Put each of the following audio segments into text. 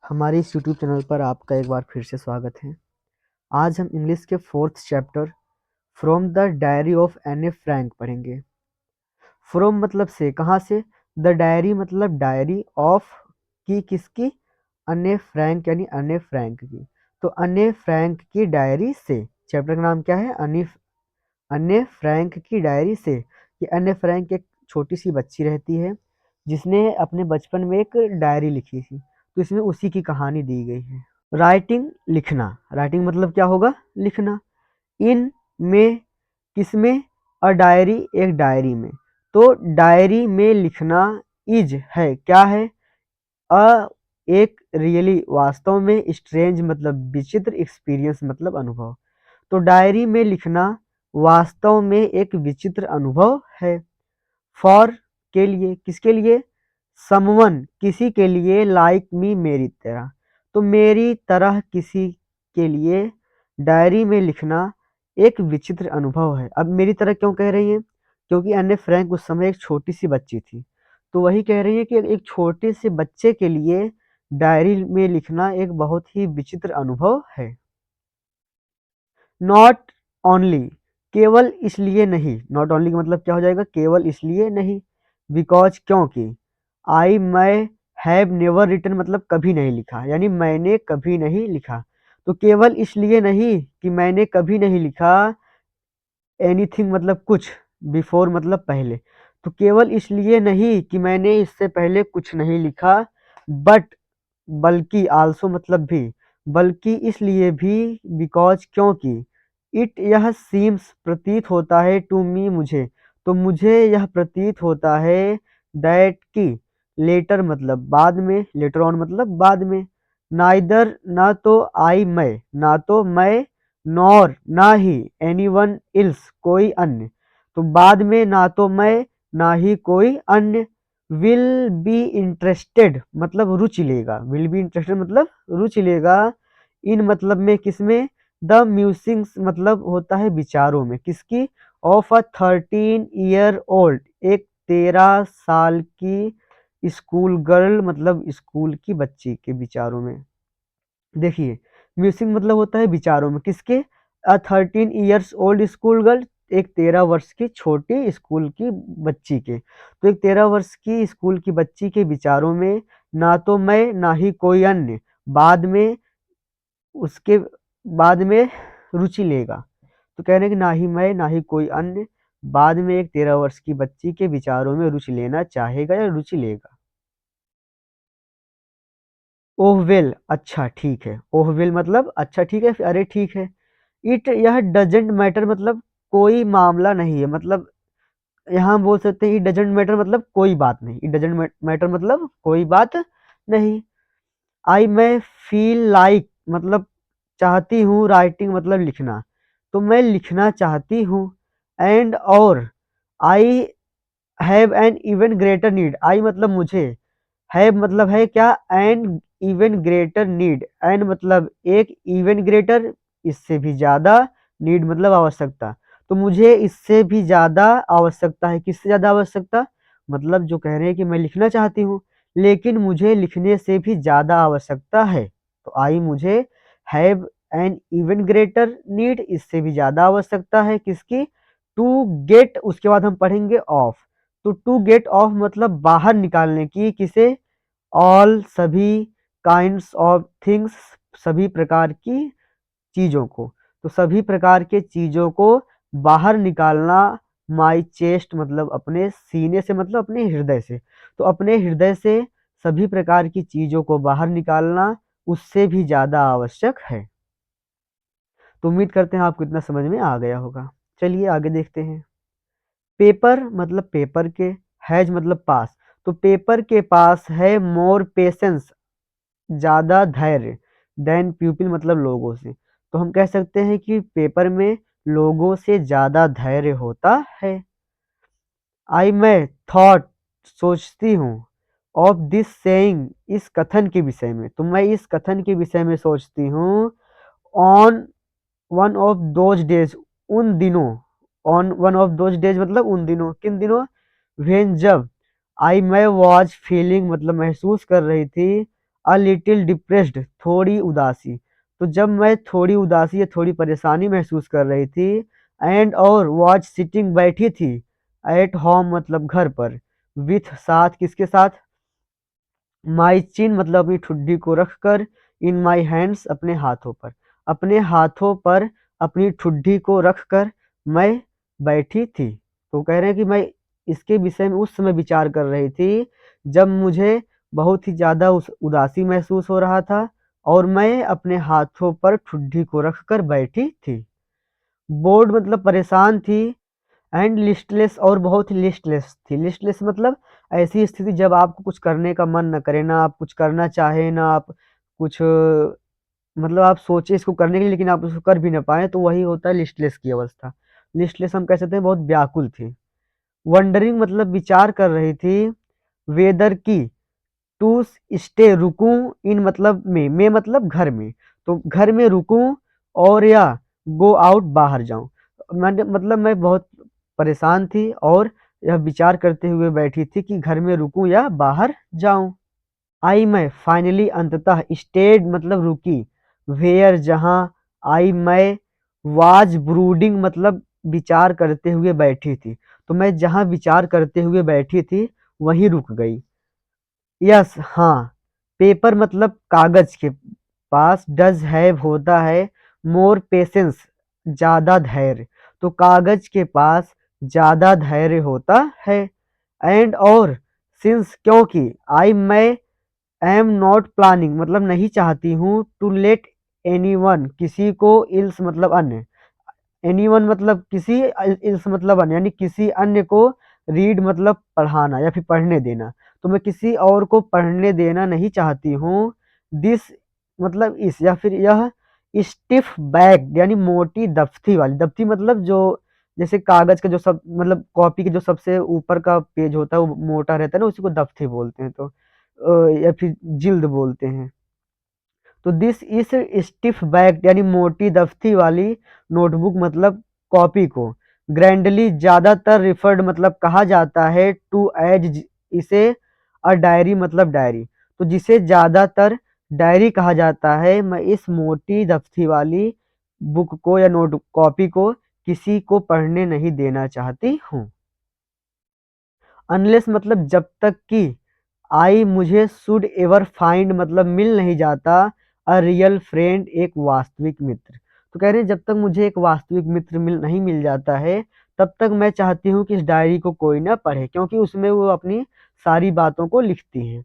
हमारे इस YouTube channel पर आपका एक बार फिर से स्वागत है। आज हम इंग्लिश के 4th chapter from the diary of एने फ्रैंक पढ़ेंगे। फ्रॉम मतलब से, कहाँ से? द डायरी मतलब डायरी ऑफ की, किसकी? अने फ्रैंक यानी अने फ्रैंक की। तो अने फ्रैंक की डायरी से, चैप्टर का नाम क्या है? अने फ्रैंक की डायरी से। ये अने फ्रैंक एक छोटी सी बच्ची रहती है जिसने अपने बचपन में एक डायरी लिखी थी, तो इसमें उसी की कहानी दी गई है। राइटिंग लिखना, राइटिंग मतलब क्या होगा? लिखना। इन में, किसमें? अ डायरी एक डायरी में। तो डायरी में लिखना इज है, क्या है? अ एक रियली वास्तव में, स्ट्रेंज मतलब विचित्र, एक्सपीरियंस मतलब अनुभव। तो डायरी में लिखना वास्तव में एक विचित्र अनुभव है। फॉर के लिए, किसके लिए? समवन किसी के लिए, लाइक मी मेरी तरह। तो मेरी तरह किसी के लिए डायरी में लिखना एक विचित्र अनुभव है। अब मेरी तरह क्यों कह रही हैं? क्योंकि अन्य फ्रैंक उस समय एक छोटी सी बच्ची थी, तो वही कह रही है कि एक छोटे से बच्चे के लिए डायरी में लिखना एक बहुत ही विचित्र अनुभव है। नॉट ओनली, केवल इसलिए नहीं। नॉट ओनली का मतलब क्या हो जाएगा? केवल इसलिए नहीं। बिकॉज क्योंकि। आई मैं हैव नेवर रिटन मतलब कभी नहीं लिखा, यानी मैंने कभी नहीं लिखा। तो केवल इसलिए नहीं कि मैंने कभी नहीं लिखा एनीथिंग मतलब कुछ, बिफोर मतलब पहले। तो केवल इसलिए नहीं कि मैंने इससे पहले कुछ नहीं लिखा, बट बल्कि, आल्सो मतलब भी, बल्कि इसलिए भी, बिकॉज क्योंकि, इट यह सीम्स प्रतीत होता है, टू मी मुझे, तो मुझे यह प्रतीत होता है, दैट की, लेटर मतलब बाद में, लेटर ऑन मतलब बाद में। नाइदर ना तो आई मैं, ना तो मैं, नॉर ना ही, एनी वन इल्स कोई अन्य। तो बाद में ना तो मैं ना ही कोई अन्य। विल बी इंटरेस्टेड मतलब रुचि लेगा, विल बी इंटरेस्टेड मतलब रुचि लेगा। इन मतलब में, किसमें? द म्यूसिंग्स मतलब होता है विचारों में, किसकी? ऑफ अ 13 ईयर ओल्ड एक 13 साल की स्कूल गर्ल मतलब स्कूल की बच्ची के विचारों में। देखिए, म्यूसिंग मतलब होता है विचारों में, किसके? अ 13 ईयर्स ओल्ड स्कूल गर्ल एक 13 वर्ष की छोटी स्कूल की बच्ची के। तो एक 13 वर्ष की स्कूल की बच्ची के विचारों में ना तो मैं ना ही कोई अन्य, बाद में, उसके बाद में रुचि लेगा। तो कह रहे हैं कि ना ही मैं ना ही कोई अन्य बाद में एक 13 वर्ष की बच्ची के विचारों में रुचि लेना चाहेगा या रुचि लेगा। ओह वेल अच्छा ठीक है, ओह वेल मतलब अच्छा ठीक है, अरे ठीक है। इट यह डजेंट मैटर मतलब कोई मामला नहीं है, मतलब यहाँ हम बोल सकते हैं इट डजेंट मैटर मतलब कोई बात नहीं, इट डजेंट मैटर मतलब कोई बात नहीं। आई मैं फील लाइक मतलब चाहती हूँ, राइटिंग मतलब लिखना, तो मैं लिखना चाहती हूँ। एंड और, I have an even greater need, I मतलब मुझे, हैव मतलब है क्या? And even greater need, and मतलब एक, इवन ग्रेटर इससे भी ज्यादा, नीड मतलब आवश्यकता। तो मुझे इससे भी ज्यादा आवश्यकता है, किससे ज्यादा आवश्यकता? मतलब जो कह रहे हैं कि मैं लिखना चाहती हूँ लेकिन मुझे लिखने से भी ज्यादा आवश्यकता है। तो आई मुझे, have an even greater need इससे भी ज्यादा आवश्यकता है, किसकी? टू गेट, उसके बाद हम पढ़ेंगे ऑफ। तो टू गेट ऑफ मतलब बाहर निकालने की, किसे? ऑल सभी, काइंड्स ऑफ थिंग्स सभी प्रकार की चीजों को। तो सभी प्रकार के चीजों को बाहर निकालना। माई चेस्ट मतलब अपने सीने से मतलब अपने हृदय से। तो अपने हृदय से सभी प्रकार की चीजों को बाहर निकालना उससे भी ज्यादा आवश्यक है। तो उम्मीद करते हैं आपको इतना समझ में आ गया होगा। चलिए आगे देखते हैं। पेपर मतलब पेपर के, हैज मतलब पास। तो पेपर के पास है मोर पेशेंस ज़्यादा धैर्य, देन प्यूपिल मतलब लोगों से। तो हम कह सकते हैं कि पेपर में लोगों से ज़्यादा धैर्य होता है। आई मैं थॉट सोचती हूँ, ऑफ दिस सेइंग इस कथन के विषय में। तो मैं इस कथन के विषय में सोचती हूँ। On one of those days उन दिनों, on one of those days मतलब उन दिनों, किन दिनों? व्हेन जब, आई मैं वॉज फीलिंग मतलब महसूस कर रही थी, अ लिटिल डिप्रेस्ड, थोड़ी उदासी। तो जब मैं थोड़ी उदासी या थोड़ी परेशानी महसूस कर रही थी, एंड और वाज सिटिंग बैठी थी, एट होम मतलब घर पर, विथ साथ किसके साथ, माई चिन मतलब अपनी ठुड्डी को रखकर, इन माई हैंड्स अपने हाथों पर, अपने हाथों पर अपनी ठुड्डी को रखकर मैं बैठी थी। तो कह रहे हैं कि मैं इसके विषय में उस समय विचार कर रही थी जब मुझे बहुत ही ज़्यादा उस उदासी महसूस हो रहा था और मैं अपने हाथों पर ठुड्डी को रखकर बैठी थी। बोर्ड मतलब परेशान थी, एंड लिस्टलेस और बहुत ही लिस्टलेस थी। लिस्टलेस मतलब ऐसी स्थिति जब आपको कुछ करने का मन ना करे, ना आप कुछ करना चाहें, ना आप कुछ मतलब आप सोचे इसको करने के लिए लेकिन आप उसको कर भी ना पाएँ, तो वही होता है लिस्टलेस की अवस्था। लिस्टलेस हम कह सकते हैं बहुत व्याकुल थी। वंडरिंग मतलब विचार कर रही थी, वेदर की टू स्टे रुकूं इन मतलब में मतलब घर में, तो घर में रुकूं और या गो आउट बाहर जाऊं। मैंने मतलब मैं बहुत परेशान थी और यह विचार करते हुए बैठी थी कि घर में रुकूं या बाहर जाऊं। आई मैं फाइनली अंततः, स्टेड मतलब रुकी, वेयर जहां, आई मैं, वाज ब्रूडिंग मतलब विचार करते हुए बैठी थी, तो मैं जहां विचार करते हुए बैठी थी वहीं रुक गई। यस हाँ, पेपर मतलब कागज के पास, डज हैव होता है, मोर पेशेंस ज्यादा धैर्य, तो कागज के पास ज्यादा धैर्य होता है। एंड और सिंस क्योंकि, आई मैं एम नॉट प्लानिंग मतलब नहीं चाहती हूँ, टू लेट एनीवन किसी को, इल्स मतलब अन्य, एनीवन मतलब किसी, इल्स मतलब अन्य यानी किसी अन्य को, रीड मतलब पढ़ाना या फिर पढ़ने देना, तो मैं किसी और को पढ़ने देना नहीं चाहती हूँ। दिस मतलब इस या फिर यह, स्टिफ बैग यानी मोटी दफ्ती वाली, दफ्ती मतलब जो जैसे कागज का जो सब मतलब कॉपी के जो सबसे ऊपर का पेज होता है वो मोटा रहता है ना, उसी को दफ्ती बोलते हैं, तो या फिर जिल्द बोलते हैं। तो दिस इस स्टिफ बैक यानी मोटी दफ्ती वाली नोटबुक मतलब कॉपी को, ग्रैंडली ज्यादातर रिफर्ड मतलब कहा जाता है, टू एज इसे, अ डायरी मतलब डायरी, तो जिसे ज्यादातर डायरी कहा जाता है, मैं इस मोटी दफ्ती वाली बुक को या नोट कॉपी को किसी को पढ़ने नहीं देना चाहती हूँ। अनलेस मतलब जब तक कि, आई मुझे शुड एवर फाइंड मतलब मिल नहीं जाता, अ रियल फ्रेंड एक वास्तविक मित्र, तो कह रहे हैं जब तक मुझे एक वास्तविक मित्र नहीं मिल जाता है तब तक मैं चाहती हूँ कि इस डायरी को कोई ना पढ़े, क्योंकि उसमें वो अपनी सारी बातों को लिखती हैं।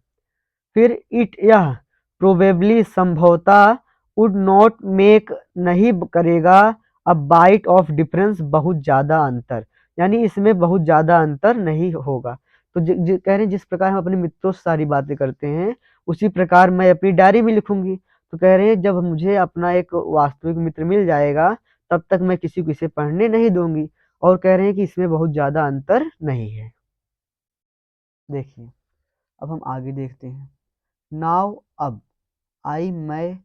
फिर इट यह, प्रोबेबली संभवतः, वुड नॉट मेक नहीं करेगा, अ बाइट ऑफ डिफरेंस बहुत ज़्यादा अंतर, यानी इसमें बहुत ज़्यादा अंतर नहीं होगा। तो कह रहे हैं जिस प्रकार हम अपने मित्रों से सारी बातें करते हैं उसी प्रकार मैं अपनी डायरी में लिखूंगी। तो कह रहे हैं जब मुझे अपना एक वास्तविक मित्र मिल जाएगा तब तक मैं किसी को इसे पढ़ने नहीं दूंगी, और कह रहे हैं कि इसमें बहुत ज़्यादा अंतर नहीं है। देखिए अब हम आगे देखते हैं। नाउ अब, आई मैं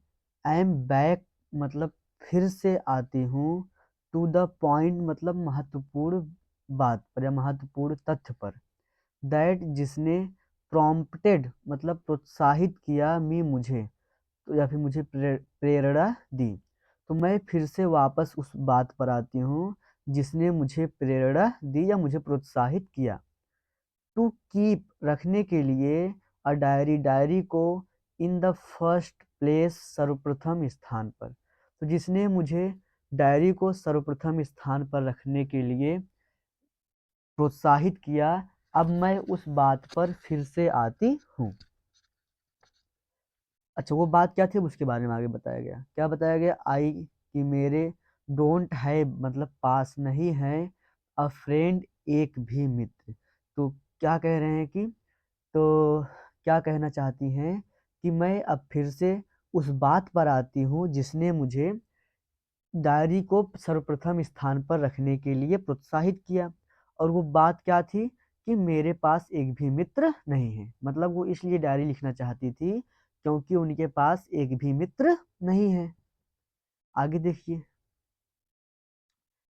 एम बैक मतलब फिर से आती हूँ, टू द पॉइंट मतलब महत्वपूर्ण बात पर या महत्वपूर्ण तथ्य पर, दैट जिसने प्रॉम्प्टेड मतलब प्रोत्साहित किया, मी मुझे, तो या फिर मुझे प्रेरणा दी। तो मैं फिर से वापस उस बात पर आती हूँ जिसने मुझे प्रेरणा दी या मुझे प्रोत्साहित किया। टू कीप रखने के लिए, अ डायरी डायरी को, इन द फर्स्ट प्लेस सर्वप्रथम स्थान पर, तो जिसने मुझे डायरी को सर्वप्रथम स्थान पर रखने के लिए प्रोत्साहित किया, अब मैं उस बात पर फिर से आती हूँ। अच्छा वो बात क्या थी उसके बारे में आगे बताया गया, क्या बताया गया, आई कि मेरे, डोंट है मतलब पास नहीं है, अ फ्रेंड एक भी मित्र, तो क्या कह रहे हैं कि, तो क्या कहना चाहती हैं कि मैं अब फिर से उस बात पर आती हूँ जिसने मुझे डायरी को सर्वप्रथम स्थान पर रखने के लिए प्रोत्साहित किया, और वो बात क्या थी कि मेरे पास एक भी मित्र नहीं है, मतलब वो इसलिए डायरी लिखना चाहती थी क्योंकि उनके पास एक भी मित्र नहीं है। आगे देखिए,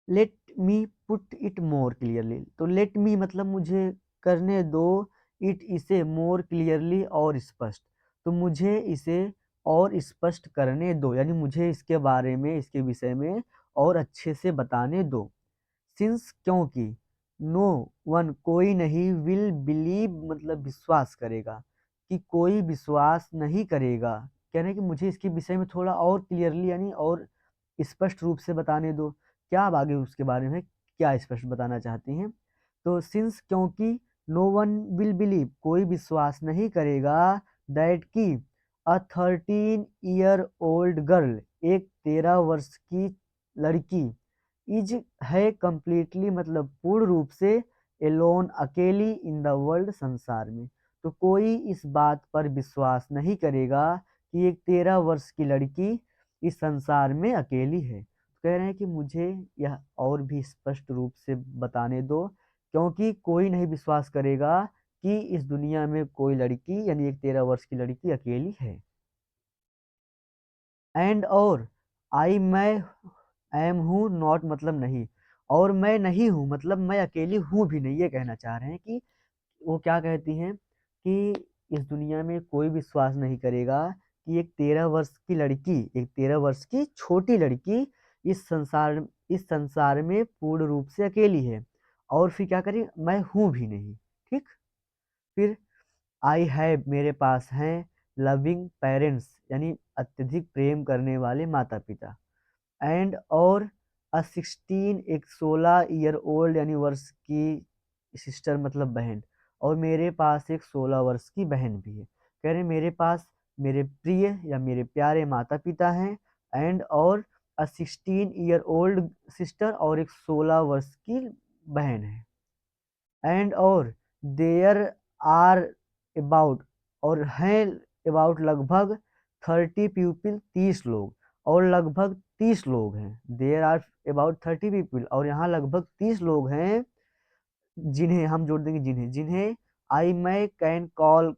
let me put it more clearly, तो लेट मी मतलब मुझे करने दो, इट इसे मोर क्लियरली और स्पष्ट, तो मुझे इसे और स्पष्ट करने दो, यानी मुझे इसके बारे में, इसके विषय में और अच्छे से बताने दो। सिंस क्योंकि, नो वन कोई नहीं, विल बिलीव मतलब विश्वास करेगा, कि कोई विश्वास नहीं करेगा। कह रहे हैं कि मुझे इसके विषय में थोड़ा और क्लियरली यानी और स्पष्ट रूप से बताने दो। क्या आप आगे उसके बारे में क्या स्पष्ट बताना चाहती हैं? तो सिंस क्योंकि, नो वन विल बिलीव कोई विश्वास नहीं करेगा, दैट की अ 13 ईयर ओल्ड गर्ल एक 13 वर्ष की लड़की इज है कंप्लीटली मतलब पूर्ण रूप से एलोन अकेली इन द वर्ल्ड संसार में। तो कोई इस बात पर विश्वास नहीं करेगा कि एक 13 वर्ष की लड़की इस संसार में अकेली है। तो कह रहे हैं कि मुझे यह और भी स्पष्ट रूप से बताने दो, क्योंकि कोई नहीं विश्वास करेगा कि इस दुनिया में कोई लड़की यानी एक 13 वर्ष की लड़की अकेली है। एंड और आई मैं एम हूँ नॉट मतलब नहीं, और मैं नहीं हूँ मतलब मैं अकेली हूँ भी नहीं, ये कहना चाह रहे हैं कि वो क्या कहती हैं कि इस दुनिया में कोई विश्वास नहीं करेगा कि एक 13 वर्ष की लड़की, एक 13 वर्ष की छोटी लड़की इस संसार में पूर्ण रूप से अकेली है, और फिर क्या करें, मैं हूँ भी नहीं। ठीक। फिर आई हैव मेरे पास हैं लविंग पेरेंट्स यानी अत्यधिक प्रेम करने वाले माता पिता, एंड और अ 16 एक 16 ईयर ओल्ड यानी वर्ष की सिस्टर मतलब बहन, और मेरे पास एक 16 वर्ष की बहन भी है। कह रहे मेरे पास मेरे प्रिय या मेरे प्यारे माता पिता हैं, एंड और अ 16 ईयर ओल्ड सिस्टर और एक 16 वर्ष की बहन है, एंड और देयर आर अबाउट और हैं अबाउट लगभग 30 पीपल 30 लोग, और लगभग 30 लोग हैं। देयर आर अबाउट 30 पीपल और यहाँ लगभग 30 लोग हैं, जिन्हें हम जोड़ देंगे जिन्हें जिन्हें आई मैं कैन कॉल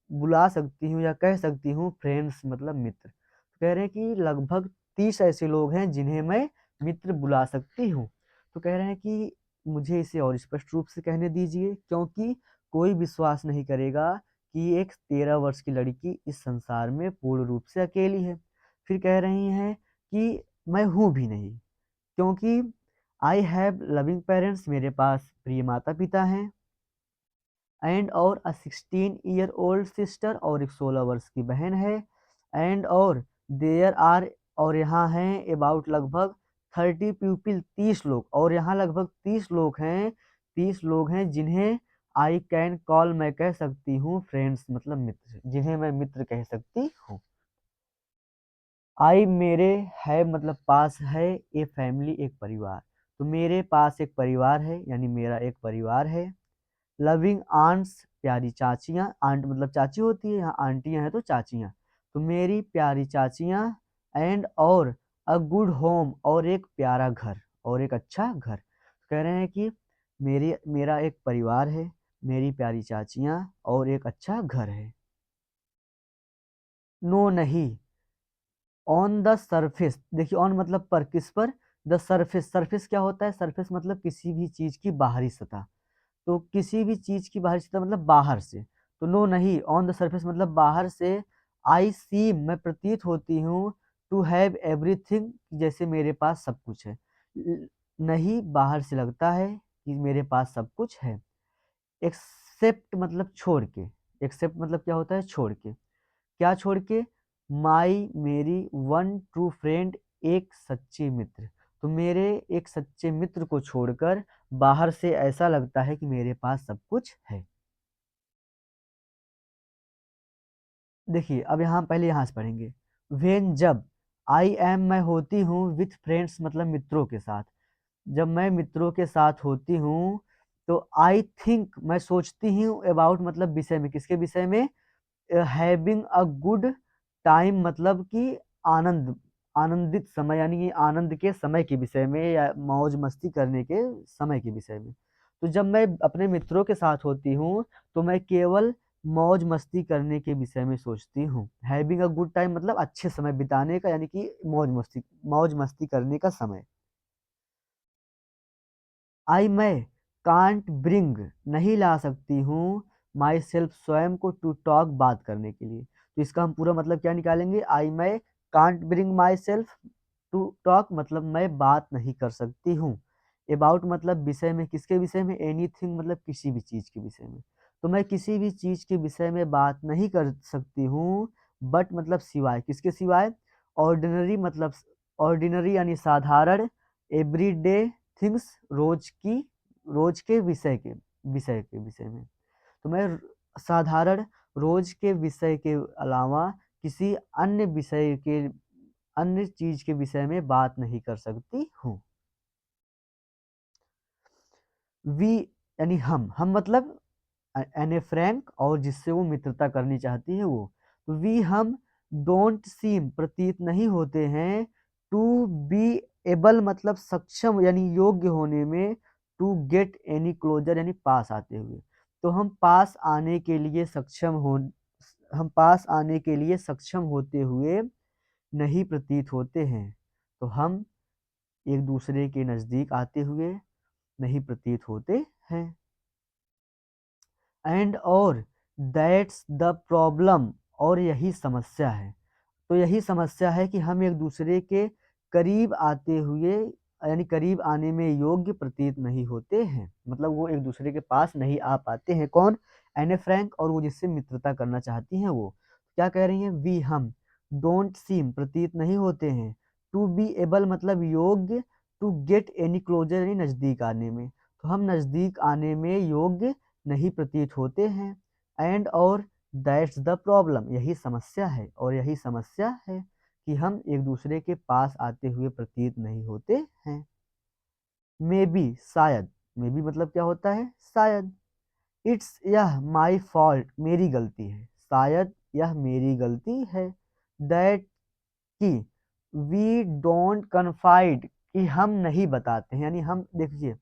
बुला सकती हूँ या कह सकती हूँ फ्रेंड्स मतलब मित्र। तो कह रहे हैं कि लगभग 30 ऐसे लोग हैं जिन्हें मैं मित्र बुला सकती हूँ। तो कह रहे हैं कि मुझे इसे और स्पष्ट रूप से कहने दीजिए, क्योंकि कोई विश्वास नहीं करेगा कि एक 13 वर्ष की लड़की इस संसार में पूर्ण रूप से अकेली है। फिर कह रही हैं कि मैं हूँ भी नहीं, क्योंकि आई हैव लविंग पेरेंट्स मेरे पास प्रिय माता पिता हैं, एंड और अ 16 ईयर ओल्ड सिस्टर और एक 16 वर्ष की बहन है, एंड और देयर आर और यहाँ हैं अबाउट लगभग 30 पीपल 30 लोग, और यहाँ लगभग 30 लोग हैं, 30 लोग हैं जिन्हें आई कैन कॉल मैं कह सकती हूँ फ्रेंड्स मतलब मित्र, जिन्हें मैं मित्र कह सकती हूँ। आई मेरे है मतलब पास है, ए फैमिली एक परिवार, तो मेरे पास एक परिवार है यानी मेरा एक परिवार है। लविंग आंट्स प्यारी चाचियाँ, आंट मतलब चाची होती है, यहाँ आंटियाँ हैं तो चाचियाँ, तो मेरी प्यारी चाचियाँ, एंड और अ गुड होम और एक प्यारा घर और एक अच्छा घर। कह रहे हैं कि मेरा एक परिवार है, मेरी प्यारी चाचियाँ और एक अच्छा घर है। नो नहीं, ऑन द सरफेस, देखिए ऑन मतलब पर, किस पर, द सरफेस, सरफेस क्या होता है, सरफेस मतलब किसी भी चीज की बाहरी सतह, तो किसी भी चीज की बाहरी सतह मतलब बाहर से। तो नो नहीं, ऑन द सरफेस मतलब बाहर से, आई सी मैं प्रतीत होती हूँ, टू हैव एवरीथिंग जैसे मेरे पास सब कुछ है। नहीं बाहर से लगता है कि मेरे पास सब कुछ है, एक्सेप्ट मतलब छोड़ के, एक्सेप्ट मतलब क्या होता है, छोड़ के, क्या छोड़ के, माई मेरी वन ट्रू फ्रेंड एक सच्ची मित्र, तो मेरे एक सच्चे मित्र को छोड़कर बाहर से ऐसा लगता है कि मेरे पास सब कुछ है। देखिए अब यहाँ पहले यहाँ से पढ़ेंगे। वेन जब, आई एम मैं होती हूँ विथ फ्रेंड्स मतलब मित्रों के साथ, जब मैं मित्रों के साथ होती हूँ, तो आई थिंक मैं सोचती हूँ अबाउट मतलब विषय में, किसके विषय में, हैविंग अ गुड टाइम मतलब कि आनंद, आनंदित समय यानी कि आनंद के समय के विषय में या मौज मस्ती करने के समय के विषय में। तो जब मैं अपने मित्रों के साथ होती हूँ तो मैं केवल मौज मस्ती करने के विषय में सोचती हूँ। हैविंग अ गुड टाइम मतलब अच्छे समय बिताने का यानी कि मौज मस्ती करने का समय। आई मैं कांट ब्रिंग नहीं ला सकती हूँ माई सेल्फ स्वयं को टू टॉक बात करने के लिए, तो इसका हम पूरा मतलब क्या निकालेंगे, आई मैं can't bring myself to talk मतलब मैं बात नहीं कर सकती हूँ। अबाउट मतलब विषय में, किसके विषय में, एनीथिंग मतलब किसी भी चीज़ के विषय में। तो मैं किसी भी चीज़ के विषय में बात नहीं कर सकती हूँ, बट मतलब सिवाय, किसके सिवाय, ऑर्डिनरी मतलब ऑर्डिनरी यानी साधारण, एवरीडे थिंग्स रोज के विषय में। तो मैं साधारण रोज के विषय के अलावा किसी अन्य चीज के विषय में बात नहीं कर सकती हूँ। वी यानी हम मतलब एने फ्रैंक, और जिससे वो मित्रता करनी चाहती है वो। तो वी हम डोंट सीम प्रतीत नहीं होते हैं, टू बी एबल मतलब सक्षम यानी योग्य होने में, टू गेट एनी क्लोजर यानी पास आते हुए। तो हम पास आने के लिए सक्षम होते हुए नहीं प्रतीत होते हैं। तो हम एक दूसरे के नजदीक आते हुए नहीं प्रतीत होते हैं। एंड और दैट्स द प्रॉब्लम, और यही समस्या है। तो यही समस्या है कि हम एक दूसरे के करीब आते हुए यानी करीब आने में योग्य प्रतीत नहीं होते हैं, मतलब वो एक दूसरे के पास नहीं आ पाते हैं। कौन, एने फ्रैंक और वो जिससे मित्रता करना चाहती हैं वो। क्या कह रही हैं, वी हम डोंट सीम प्रतीत नहीं होते हैं, टू बी एबल मतलब योग्य, टू गेट एनी क्लोजर यानी नज़दीक आने में। तो हम नज़दीक आने में योग्य नहीं प्रतीत होते हैं। एंड और दैट्स द प्रॉब्लम, यही समस्या है, और यही समस्या है कि हम एक दूसरे के पास आते हुए प्रतीत नहीं होते हैं। मे बी शायद, मे बी मतलब क्या होता है, शायद। इट्स यह माई फॉल्ट मेरी गलती है, शायद यह मेरी गलती है। दैट कि वी डोंट कन्फाइड कि हम नहीं बताते हैं, यानी हम देखिए,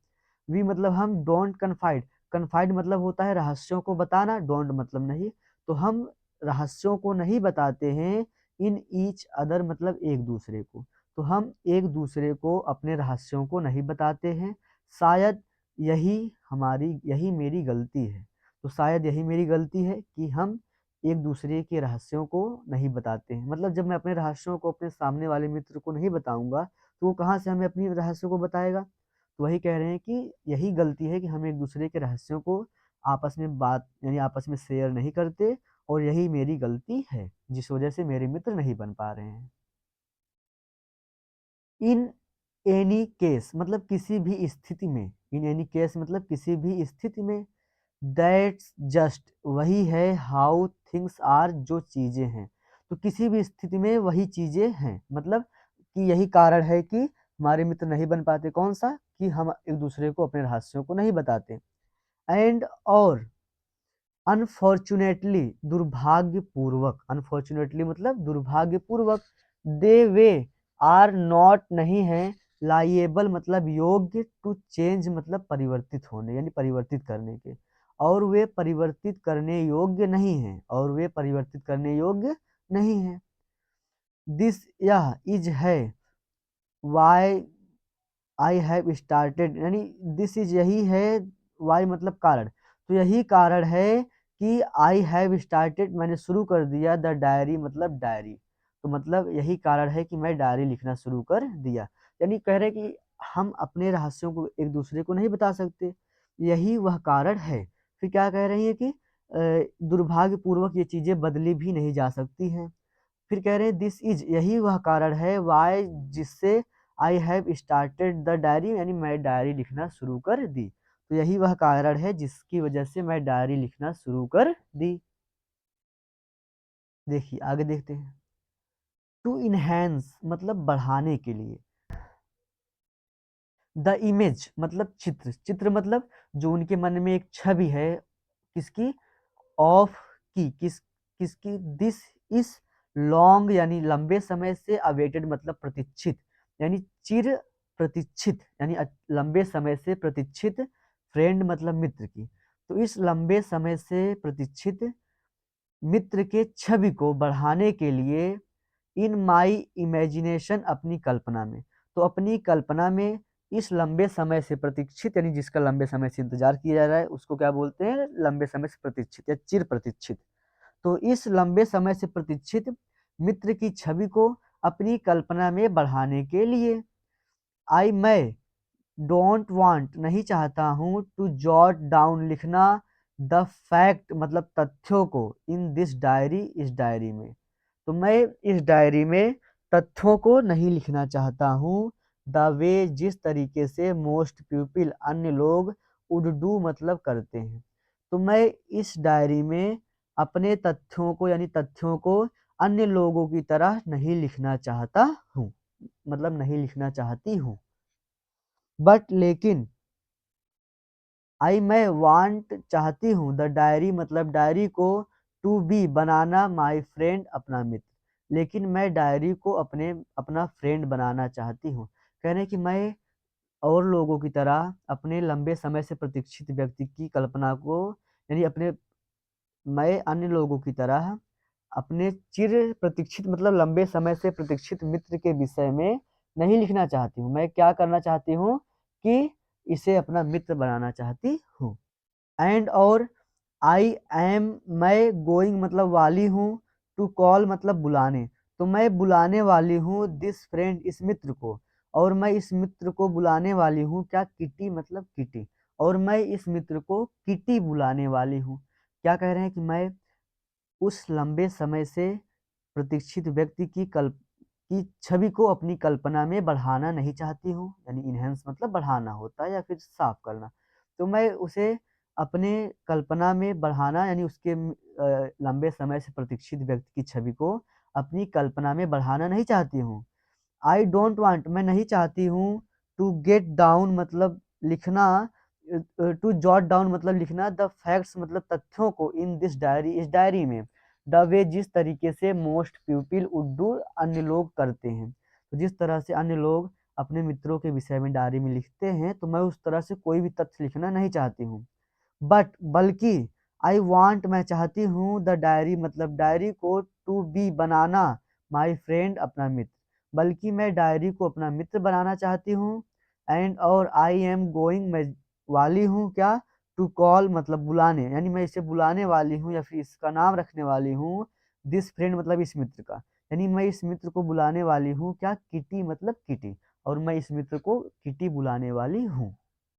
वी मतलब हम, डोंट कन्फाइड, कन्फाइड मतलब होता है रहस्यों को बताना, डोंट मतलब नहीं। तो हम रहस्यों को नहीं बताते हैं, इन ईच अदर मतलब एक दूसरे को। तो हम एक दूसरे को अपने रहस्यों को नहीं बताते हैं। शायद यही मेरी गलती है। तो शायद यही मेरी गलती है कि हम एक दूसरे के रहस्यों को नहीं बताते हैं। मतलब जब मैं अपने रहस्यों को अपने सामने वाले मित्र को नहीं बताऊंगा, तो वो कहाँ से हमें अपनी रहस्यों को बताएगा। तो वही कह रहे हैं कि यही गलती है कि हम एक दूसरे के रहस्यों को आपस में बात यानी आपस में शेयर नहीं करते, और यही मेरी गलती है जिस वजह से मेरे मित्र नहीं बन पा रहे हैं। इन एनी केस मतलब किसी भी स्थिति में, इन एनी केस मतलब किसी भी स्थिति में, दैट्स जस्ट वही है, हाउ थिंग्स आर जो चीजें हैं। तो किसी भी स्थिति में वही चीजें हैं, मतलब कि यही कारण है कि हमारे मित्र नहीं बन पाते। कौन सा, कि हम एक दूसरे को अपने रहस्यों को नहीं बताते। एंड और अनफॉर्चुनेटली दुर्भाग्यपूर्वक, अनफॉर्चुनेटली मतलब दुर्भाग्यपूर्वक, दे वे आर नॉट नहीं है, लाइएबल मतलब योग्य, टू चेंज मतलब परिवर्तित होने यानी परिवर्तित करने के, और वे परिवर्तित करने योग्य नहीं हैं, और वे परिवर्तित करने योग्य नहीं हैं। दिस यह इज है, वाई आई हैव स्टार्टेड यानी दिस इज यही है, वाई मतलब कारण। तो यही कारण है कि आई हैव स्टार्टेड मैंने शुरू कर दिया, द डायरी मतलब डायरी। तो मतलब यही कारण है कि मैं डायरी लिखना शुरू कर दिया। यानी कह रहे कि हम अपने रहस्यों को एक दूसरे को नहीं बता सकते, यही वह कारण है। फिर क्या कह रही है कि दुर्भाग्यपूर्वक ये चीज़ें बदली भी नहीं जा सकती हैं। फिर कह रहे हैं दिस इज यही वह कारण है, वाई जिससे I have started the diary यानी मैं डायरी लिखना शुरू कर दी। तो यही वह कारण है जिसकी वजह से मैं डायरी लिखना शुरू कर दी। देखिए आगे देखते हैं। टू इनहेंस मतलब बढ़ाने के लिए। द इमेज मतलब चित्र, चित्र मतलब जो उनके मन में एक छवि है, किसकी, ऑफ की, किसकी, दिस इस लॉन्ग यानी लंबे समय से अवेटेड मतलब प्रतीक्षित, यानी चिर प्रतीक्षित यानी लंबे समय से प्रतीक्षित, फ्रेंड मतलब मित्र की। तो इस लंबे समय से प्रतीक्षित मित्र के छवि को बढ़ाने के लिए, इन माई इमेजिनेशन अपनी कल्पना में। तो अपनी कल्पना में इस लंबे समय से प्रतीक्षित यानी जिसका लंबे समय से इंतजार किया जा रहा है उसको क्या बोलते हैं, लंबे समय से प्रतीक्षित या चिर प्रतीक्षित। तो इस लंबे समय से प्रतीक्षित मित्र की छवि को अपनी कल्पना में बढ़ाने के लिए मैं डोंट वांट नहीं चाहता हूँ टू जॉट डाउन लिखना द फैक्ट मतलब तथ्यों को इन दिस डायरी इस डायरी में। तो मैं इस डायरी में तथ्यों को नहीं लिखना चाहता हूँ द वे जिस तरीके से मोस्ट पीपल अन्य लोग वुड डू मतलब करते हैं। तो मैं इस डायरी में अपने तथ्यों को यानी तथ्यों को अन्य लोगों की तरह नहीं लिखना चाहता हूँ मतलब नहीं लिखना चाहती हूँ। बट लेकिन मैं वांट चाहती हूँ द डायरी मतलब डायरी को टू बी बनाना माय फ्रेंड अपना मित्र। लेकिन मैं डायरी को अपना फ्रेंड बनाना चाहती हूँ। कह रहे हैं कि मैं और लोगों की तरह अपने लंबे समय से प्रतीक्षित व्यक्ति की कल्पना को यानी मैं अन्य लोगों की तरह अपने चिर प्रतीक्षित मतलब लंबे समय से प्रतीक्षित मित्र के विषय में नहीं लिखना चाहती हूँ। मैं क्या करना चाहती हूँ कि इसे अपना मित्र बनाना चाहती हूँ। एंड और आई एम मैं गोइंग मतलब वाली हूँ टू कॉल मतलब बुलाने। तो मैं बुलाने वाली हूँ दिस फ्रेंड इस मित्र को। और मैं इस मित्र को बुलाने वाली हूँ क्या किटी मतलब किटी। और मैं इस मित्र को किटी बुलाने वाली हूँ। क्या कह रहे हैं कि मैं उस लंबे समय से प्रतीक्षित व्यक्ति की छवि को अपनी कल्पना में बढ़ाना नहीं चाहती हूँ यानी इनहेंस मतलब बढ़ाना होता है या फिर साफ करना। तो मैं उसे अपने कल्पना में बढ़ाना यानी उसके लंबे समय से प्रतीक्षित व्यक्ति की छवि को अपनी कल्पना में बढ़ाना नहीं चाहती हूँ। आई डोंट वांट मैं नहीं चाहती हूँ टू गेट डाउन मतलब लिखना टू जॉट डाउन मतलब लिखना द फैक्ट्स मतलब तथ्यों को इन दिस डायरी इस डायरी में द वे जिस तरीके से मोस्ट पीपल वुड डू अन्य लोग करते हैं। तो जिस तरह से अन्य लोग अपने मित्रों के विषय में डायरी में लिखते हैं तो मैं उस तरह से कोई भी तथ्य लिखना नहीं चाहती हूँ। बट बल्कि आई वांट मैं चाहती हूँ द डायरी मतलब डायरी को टू बी बनाना माई फ्रेंड अपना मित्र। बल्कि मैं डायरी को अपना मित्र बनाना चाहती हूँ। एंड और आई एम गोइंग मैं वाली हूँ क्या टू कॉल मतलब बुलाने यानी मैं इसे बुलाने वाली हूँ या फिर इसका नाम रखने वाली हूँ दिस फ्रेंड मतलब इस मित्र का। यानी मैं इस मित्र को बुलाने वाली हूँ क्या किटी मतलब किटी। और मैं इस मित्र को किटी बुलाने वाली हूँ।